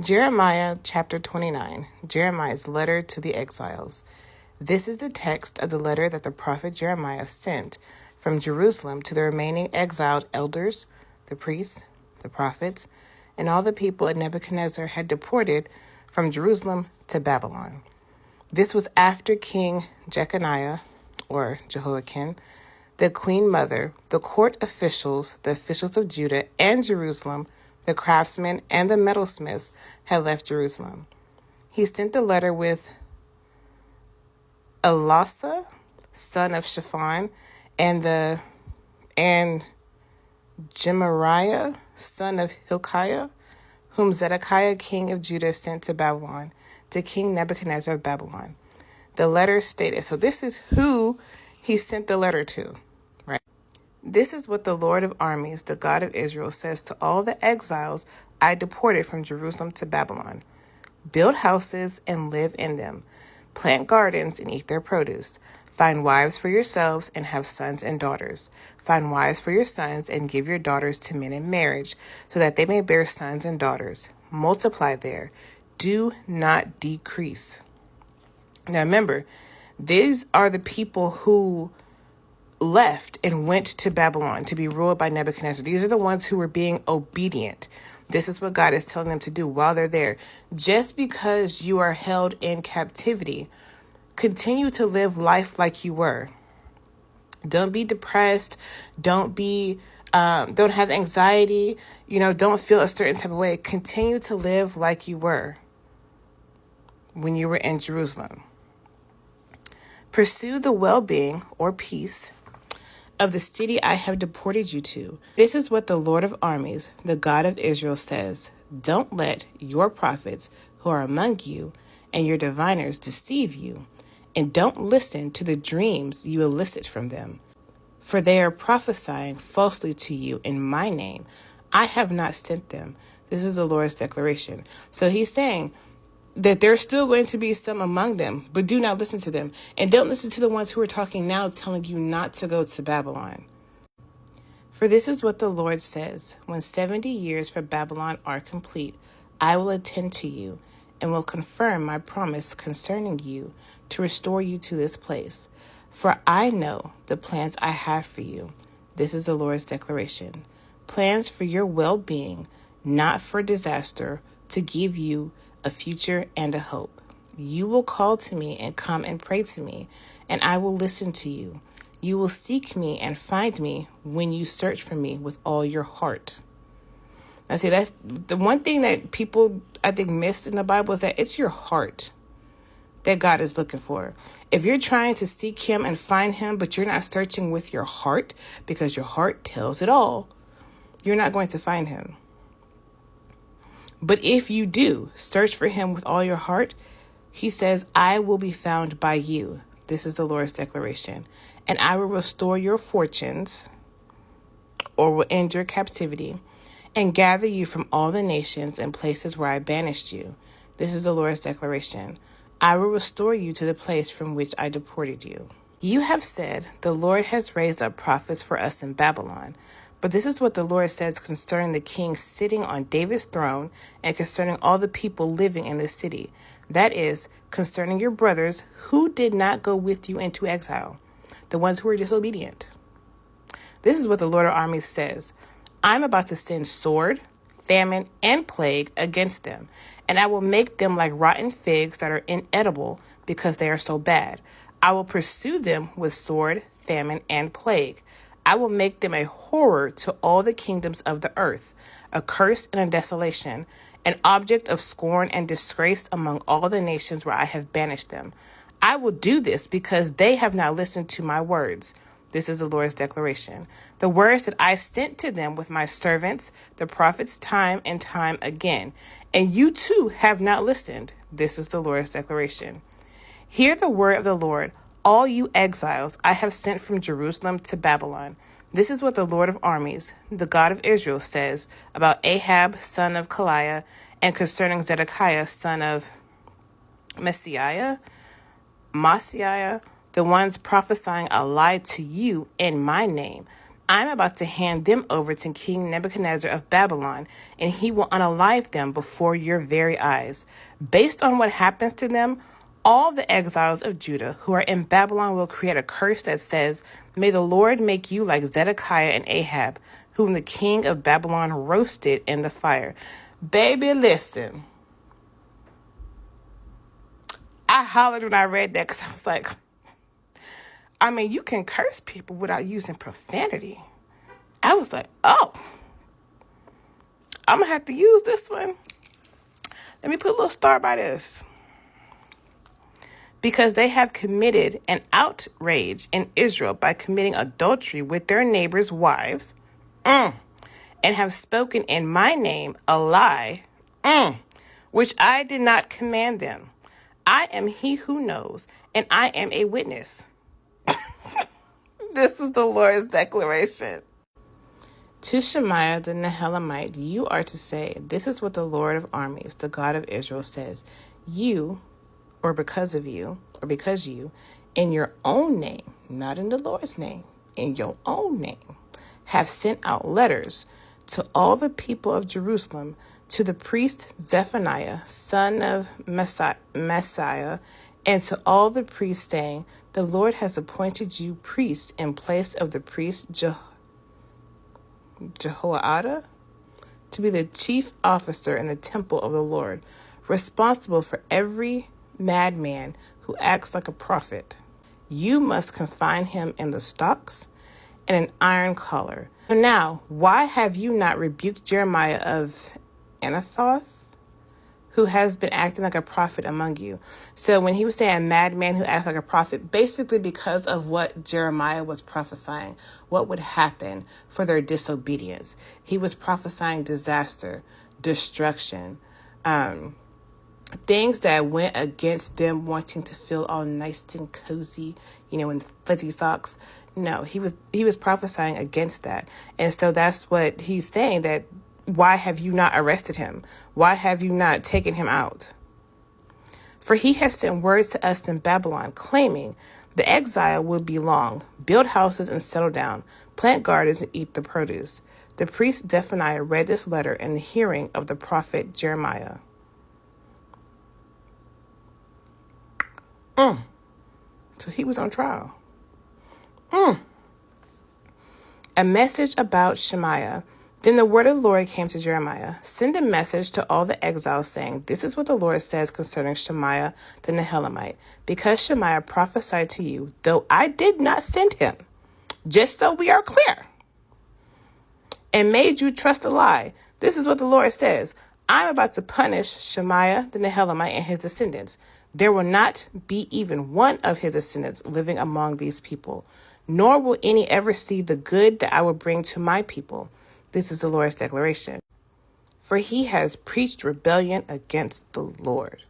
Jeremiah chapter 29, Jeremiah's letter to the exiles. This is the text of the letter that the prophet Jeremiah sent from Jerusalem to the remaining exiled elders, the priests, the prophets, and all the people that Nebuchadnezzar had deported from Jerusalem to Babylon. This was after King Jeconiah, or Jehoiakim, the queen mother, the court officials, the officials of Judah and Jerusalem, the craftsmen, and the metalsmiths had left Jerusalem. He sent the letter with Elasah, son of Shaphan, and Gemariah, son of Hilkiah, whom Zedekiah, king of Judah, sent to Babylon, to King Nebuchadnezzar of Babylon. The letter stated, so this is who he sent the letter to, right? This is what the Lord of armies, the God of Israel, says to all the exiles I deported from Jerusalem to Babylon. Build houses and live in them. Plant gardens and eat their produce. Find wives for yourselves and have sons and daughters. Find wives for your sons and give your daughters to men in marriage, so that they may bear sons and daughters. Multiply there. Do not decrease. Now remember, these are the people who left and went to Babylon to be ruled by Nebuchadnezzar. These are the ones who were being obedient. This is what God is telling them to do while they're there. Just because you are held in captivity, continue to live life like you were. Don't be depressed. Don't have anxiety. Don't feel a certain type of way. Continue to live like you were when you were in Jerusalem. Pursue the well-being or peace of the city I have deported you to. This is what the Lord of armies, the God of Israel, says. Don't let your prophets who are among you and your diviners deceive you, and don't listen to the dreams you elicit from them. For they are prophesying falsely to you in my name. I have not sent them. This is the Lord's declaration. So he's saying that there's still going to be some among them, but do not listen to them. And don't listen to the ones who are talking now telling you not to go to Babylon. For this is what the Lord says, when 70 years for Babylon are complete, I will attend to you and will confirm my promise concerning you to restore you to this place. For I know the plans I have for you. This is the Lord's declaration. Plans for your well-being, not for disaster, to give you a future and a hope. You will call to me and come and pray to me, and I will listen to you. You will seek me and find me when you search for me with all your heart. Now, see, that's the one thing that people, I think, miss in the Bible, is that it's your heart that God is looking for. If you're trying to seek him and find him, but you're not searching with your heart, because your heart tells it all, you're not going to find him. But if you do search for him with all your heart, he says, I will be found by you. This is the Lord's declaration. And I will restore your fortunes, or will end your captivity, and gather you from all the nations and places where I banished you. This is the Lord's declaration. I will restore you to the place from which I deported you. You have said, the Lord has raised up prophets for us in Babylon. But this is what the Lord says concerning the king sitting on David's throne and concerning all the people living in this city. That is, concerning your brothers who did not go with you into exile, the ones who were disobedient. This is what the Lord of armies says. I'm about to send sword, famine, and plague against them, and I will make them like rotten figs that are inedible because they are so bad. I will pursue them with sword, famine, and plague. I will make them a horror to all the kingdoms of the earth, a curse and a desolation, an object of scorn and disgrace among all the nations where I have banished them. I will do this because they have not listened to my words. This is the Lord's declaration. The words that I sent to them with my servants, the prophets, time and time again. And you too have not listened. This is the Lord's declaration. Hear the word of the Lord, all you exiles I have sent from Jerusalem to Babylon. This is what the Lord of armies, the God of Israel, says about Ahab, son of Kaliah, and concerning Zedekiah, son of Maaseiah, the ones prophesying a lie to you in my name. I'm about to hand them over to King Nebuchadnezzar of Babylon, and he will unalive them before your very eyes. Based on what happens to them, all the exiles of Judah who are in Babylon will create a curse that says, May the Lord make you like Zedekiah and Ahab, whom the king of Babylon roasted in the fire. Baby, listen. I hollered when I read that because I was like, I mean, you can curse people without using profanity. I was like, oh, I'm going to have to use this one. Let me put a little star by this. Because they have committed an outrage in Israel by committing adultery with their neighbors' wives, and have spoken in my name a lie, which I did not command them. I am he who knows, and I am a witness. This is the Lord's declaration. To Shemaiah the Nehelamite, you are to say, This is what the Lord of armies, the God of Israel, says. You, or because you, in your own name, not in the Lord's name, in your own name, have sent out letters to all the people of Jerusalem, to the priest Zephaniah, son of Messiah, and to all the priests, saying, The Lord has appointed you priests in place of the priest Jehoiada, to be the chief officer in the temple of the Lord, responsible for every madman who acts like a prophet. You must confine him in the stocks and an iron collar. So now, why have you not rebuked Jeremiah of Anathoth, who has been acting like a prophet among you? So when he was saying a madman who acts like a prophet, basically because of what Jeremiah was prophesying, what would happen for their disobedience. He was prophesying disaster, destruction, things that went against them wanting to feel all nice and cozy, in fuzzy socks. No, he was prophesying against that. And so that's what he's saying, that why have you not arrested him? Why have you not taken him out? For he has sent words to us in Babylon, claiming the exile will be long. Build houses and settle down. Plant gardens and eat the produce. The priest Zephaniah read this letter in the hearing of the prophet Jeremiah. So he was on trial. A message about Shemaiah. Then the word of the Lord came to Jeremiah. Send a message to all the exiles, saying, This is what the Lord says concerning Shemaiah the Nehelamite. Because Shemaiah prophesied to you, though I did not send him, just so we are clear, and made you trust a lie. This is what the Lord says. I'm about to punish Shemaiah the Nehelamite and his descendants. There will not be even one of his descendants living among these people, nor will any ever see the good that I will bring to my people. This is the Lord's declaration. For he has preached rebellion against the Lord.